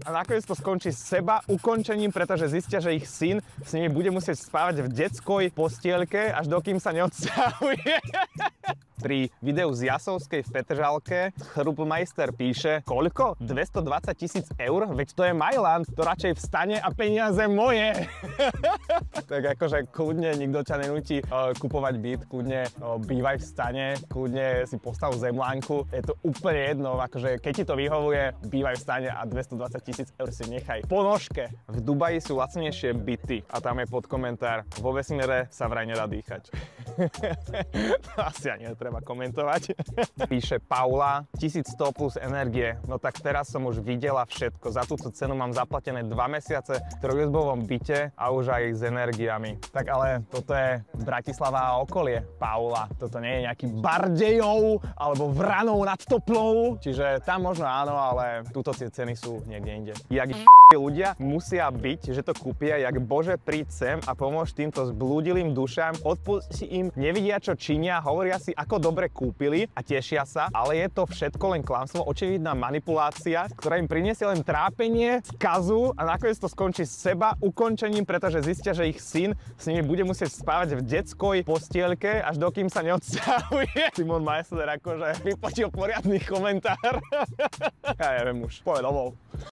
A nakoniec to skončí seba ukončením, pretože zistia, že ich syn s nimi bude musieť spávať v detskoj postielke, až dokým sa neodsťahuje. Pri videu z Jasovskej v Petržalke Chrupmeister píše, koľko? 220 000 eur? Veď to je Mailand, to radšej vstane a peniaze moje. Tak akože kľudne nikto ťa nenúti kupovať byt, kľudne bývaj v stane, kľudne si postav zemlánku. Je to úplne jedno, akože keď ti to vyhovuje, bývaj v stane a 220 000 eur si nechaj po nožke. V Dubaji sú lacnejšie byty a tam je podkomentár, vo vesmíre sa vraj nedá dýchať. To asi ani netreba komentovať. Píše Paula, 1100 plus energie. No tak teraz som už videla všetko. Za túto cenu mám zaplatené 2 mesiace v trojizbovom byte a už aj s energiami. Tak ale toto je Bratislava a okolie, Paula. Toto nie je nejaký Bardejov alebo Vranov nad Toplou. Čiže tam možno áno, ale tuto tie ceny sú niekde inde. Jak ľudia musia byť, že to kúpia, jak Bože príď sem a pomôž týmto zblúdilým dušám, odpusti im, nevidia čo činia, hovoria si ako dobre kúpili a tešia sa, ale je to všetko len klamstvo, očividná manipulácia, ktorá im priniesie len trápenie, skazu a nakoniec to skončí seba ukončením, pretože zistia, že ich syn s nimi bude musieť spávať v detskoj postielke, až dokým sa neodsťahuje. Simon Majster akože vypočil poriadny komentár. Ja neviem už, poď domov.